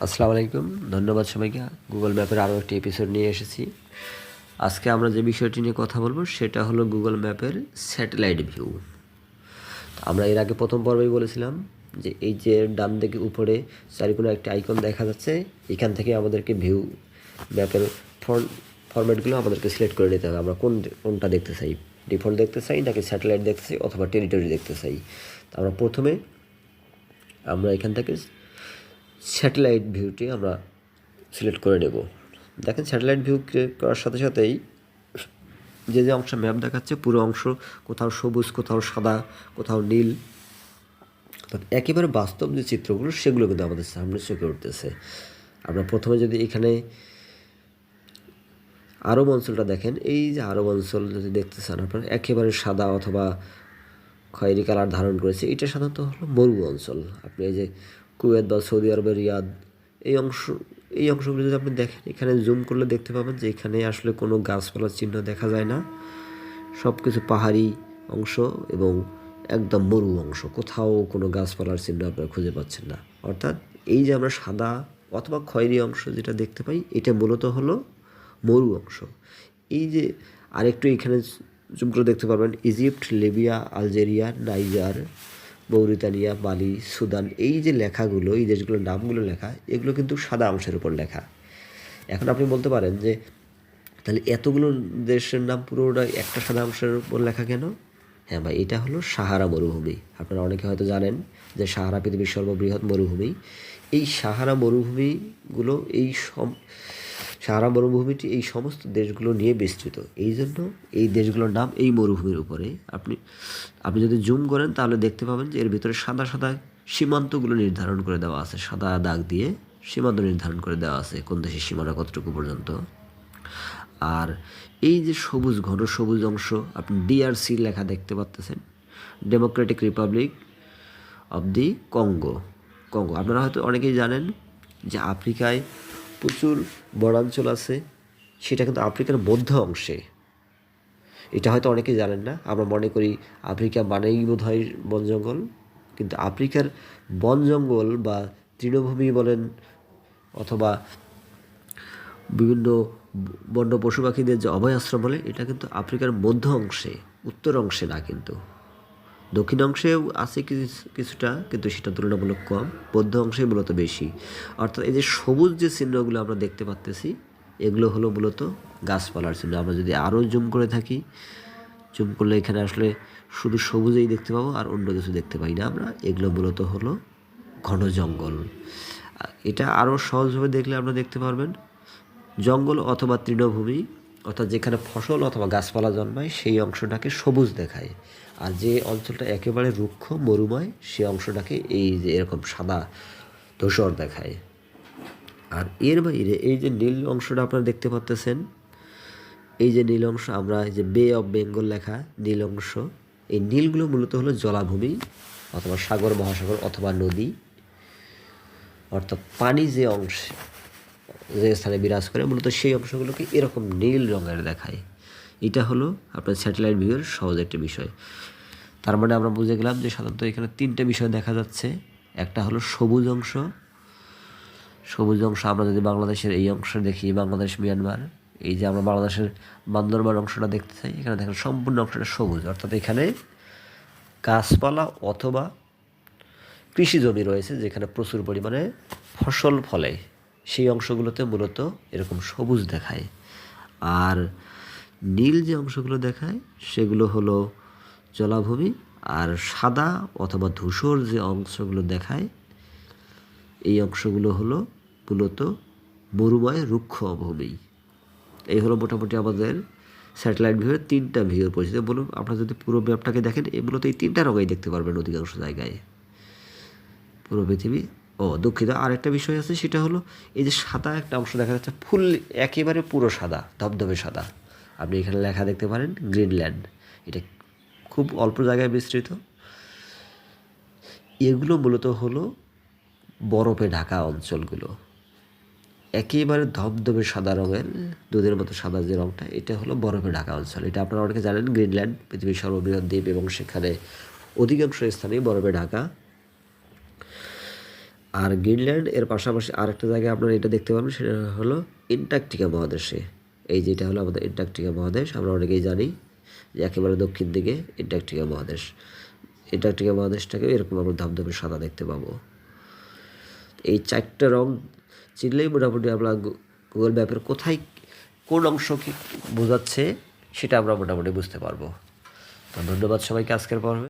আসসালামু আলাইকুম। ধন্যবাদ সবাইকে। গুগল ম্যাপের আরও একটি এপিসোড নিয়ে এসেছি। আজকে আমরা যে বিষয়টি নিয়ে কথা বলবো সেটা হলো গুগল ম্যাপের স্যাটেলাইট ভিউ। আমরা এর আগে প্রথম পর্বেই বলেছিলাম যে এই যে ডান দিকে উপরে চারিকোণে একটি আইকন দেখা যাচ্ছে, এখান থেকে আমাদেরকে ভিউ ম্যাপের ফরম্যাটগুলো আমাদেরকে সিলেক্ট করে নিতে হবে। আমরা কোনটা দেখতে চাই, ডিফল্ট দেখতে চাই নাকি স্যাটেলাইট দেখতে চাই অথবা টেরিটরি দেখতে চাই। তো আমরা প্রথমে এখান থেকে স্যাটেলাইট ভিউটি আমরা সিলেক্ট করে নেব। দেখেন স্যাটেলাইট ভিউ ক্লিক করার সাথে সাথেই যে অংশ ম্যাপ দেখাচ্ছে পুরো অংশ কোথাও সবুজ, কোথাও সাদা, কোথাও নীল, একেবারে বাস্তব যে চিত্রগুলো সেগুলো কিন্তু আমাদের সামনে চোখে উঠতেছে। আমরা প্রথমে যদি এখানে আরব অঞ্চলটা দেখেন, এই যে আরব অঞ্চল যদি দেখতে চান আপনারা, একেবারে সাদা অথবা খয়েরি কালার ধারণ করেছে, এটা সাধারণত হলো মরু অঞ্চল। আপনি এই যে কুয়েত বা সৌদি আরবের রিয়াদ এই অংশগুলো যদি আপনি দেখেন, এখানে জুম করলে দেখতে পাবেন যে এখানে আসলে কোনো গাছপালার চিহ্ন দেখা যায় না, সব কিছু পাহাড়ি অংশ এবং একদম মরু অংশ, কোথাও কোনো গাছপালার চিহ্ন আপনারা খুঁজে পাচ্ছেন না। অর্থাৎ এই যে আমরা সাদা অথবা খয়েরি অংশ যেটা দেখতে পাই, এটা মূলত হলো মরু অংশ। এই যে আরেকটু এখানে জুম করে দেখতে পারবেন Egypt, Libya, Algeria, Niger, Mauritania, Mali, Sudan, এই যে লেখাগুলো, এই দেশগুলোর নামগুলো লেখা, এগুলো কিন্তু সাদা অংশের উপর লেখা। এখন আপনি বলতে পারেন যে তাহলে এতগুলো দেশের নাম পুরোটা একটা সাদা অংশের উপর লেখা কেন? হ্যাঁ ভাই, এটা হলো সাহারা মরুভূমি। আপনারা অনেকে হয়তো জানেন যে সাহারা পৃথিবীর সর্ববৃহৎ মরুভূমি। এই সাহারা মরুভূমিগুলো সাহারা মরুভূমিটি এই সমস্ত দেশগুলো নিয়ে বিস্তৃত। এই জন্য এই দেশগুলোর নাম এই মরুভূমির উপরে। আপনি যদি জুম করেন তাহলে দেখতে পাবেন যে এর ভিতরে সাদা সাদা সীমান্তগুলো নির্ধারণ করে দেওয়া আছে, সাদা দাগ দিয়ে সীমান্ত নির্ধারণ করে দেওয়া আছে কোন দেশের সীমানা কতটুকু পর্যন্ত। আর এই যে সবুজ, ঘন সবুজ অংশ, আপনি ডিআরসি লেখা দেখতে পাচ্ছেন, Democratic Republic of the Congo. আপনারা হয়তো অনেকেই জানেন যে আফ্রিকায় প্রচুর বনাঞ্চল আছে, সেটা কিন্তু আফ্রিকার মধ্য অংশে। এটা হয়তো অনেকেই জানেন না। আমরা মনে করি আফ্রিকা মানেই বোধহয় বন জঙ্গল, কিন্তু আফ্রিকার বন জঙ্গল বা তৃণভূমি বলেন অথবা বিভিন্ন বন্য পশু পাখিদের যে অভয় আশ্রম বলে, এটা কিন্তু আফ্রিকার মধ্য অংশে, উত্তর অংশে না, কিন্তু দক্ষিণ অংশেও আছে কিছুটা, কিন্তু সেটা তুলনামূলক কম, মধ্য অংশে মূলত বেশি। অর্থাৎ এই যে সবুজ যে চিহ্নগুলো আমরা দেখতে পাচ্তেছি, এগুলো হলো মূলত গাছপালার চিহ্ন। আমরা যদি আরও জুম করে থাকি, জুম করলে এখানে আসলে শুধু সবুজেই দেখতে পাবো, আর অন্য কিছু দেখতে পাই না আমরা। এগুলো মূলত হলো ঘন জঙ্গল। এটা আরও সহজভাবে দেখলে আমরা দেখতে পারবেন, জঙ্গল অথবা তৃণভূমি, অর্থাৎ যেখানে ফসল অথবা গাছপালা জন্মায় সেই অংশটাকে সবুজ দেখায়, আর যে অঞ্চলটা একেবারে রুক্ষ মরুময় সেই অংশটাকে এই যে এরকম সাদা ধূসর দেখায়। আর এর বাইরে এই যে নীল অংশটা আপনারা দেখতে পাচ্ছেন, এই যে নীল অংশ, আমরা এই যে বে অফ বেঙ্গল লেখা নীল অংশ, এই নীলগুলো মূলত হলো জলাভূমি অথবা সাগর, মহাসাগর অথবা নদী, অর্থাৎ পানি যে অংশে যে স্থানে বিরাজ করে মূলত সেই অংশগুলোকে এরকম নীল রঙের দেখায়। এটা হলো আপনার স্যাটেলাইট ভিউয়ের সহজ একটি বিষয়। তার মানে আমরা বুঝে গেলাম যে সাধারণত এখানে তিনটে বিষয় দেখা যাচ্ছে। একটা হলো সবুজ অংশ। আমরা যদি বাংলাদেশের এই অংশ দেখি, বাংলাদেশ মিয়ানমার, এই যে আমরা বাংলাদেশের বান্দরবান অংশটা দেখতে চাই, এখানে দেখেন সম্পূর্ণ অংশটা সবুজ, অর্থাৎ এখানে গাছপালা অথবা কৃষি জমি রয়েছে যেখানে প্রচুর পরিমাণে ফসল ফলে, সেই অংশগুলোতে মূলত এরকম সবুজ দেখায়। আর নীল যে অংশগুলো দেখায় সেগুলো হলো জলাভূমি, আর সাদা অথবা ধূসর যে অংশগুলো দেখায় এই অংশগুলো হলো মূলত মরুময় রুক্ষ ভূমি। এই হলো মোটামুটি আমাদের স্যাটেলাইট ভিউয়ের তিনটা ভিউর পরিচিতি। বলুন, আপনারা যদি পুরো ম্যাপটাকে দেখেন, মূলত এই তিনটা রঙেই দেখতে পারবেন অধিকাংশ জায়গায় পুরো পৃথিবী। দুঃখিত, আরেকটা বিষয় আছে, সেটা হলো এই যে সাদা একটা অংশ দেখা যাচ্ছে, ফুল একেবারে পুরো সাদা, ধবধবে সাদা। আপনি এখানে লেখা দেখতে পারেন গ্রিনল্যান্ড। এটা খুব অল্প জায়গায় বিস্তৃত। এগুলো মূলত হলো বরফে ঢাকা অঞ্চলগুলো, একেবারে ধবধবে সাদা রঙের, দুধের মতো সাদা যে রঙটা, এটা হলো বরফে ঢাকা অঞ্চল। এটা আপনারা অনেকে জানেন, গ্রিনল্যান্ড পৃথিবীর সর্ববৃহৎ দ্বীপ এবং সেখানে অধিকাংশ স্থানেই বরফে ঢাকা। আর গ্রিনল্যান্ড এর পাশাপাশি আরেকটা জায়গায় আপনারা এটা দেখতে পাবেন, সেটা হলো অ্যান্টার্কটিকা মহাদেশে। এই যেটা হলো আমাদের অ্যান্টার্কটিকা মহাদেশ, আমরা অনেকেই জানি যে একেবারে দক্ষিণ দিকে অ্যান্টার্কটিকা মহাদেশ। অ্যান্টার্কটিকা মহাদেশটাকেও এরকম আমরা ধবধবে সাদা দেখতে পাবো। এই 4টা রং চিনলেই মোটামুটি আমরা গুগল ম্যাপের কোথায় কোন অংশ কি বোঝাচ্ছে সেটা আমরা মোটামুটি বুঝতে পারবো। তো ধন্যবাদ সবাইকে আজকের পর্বে।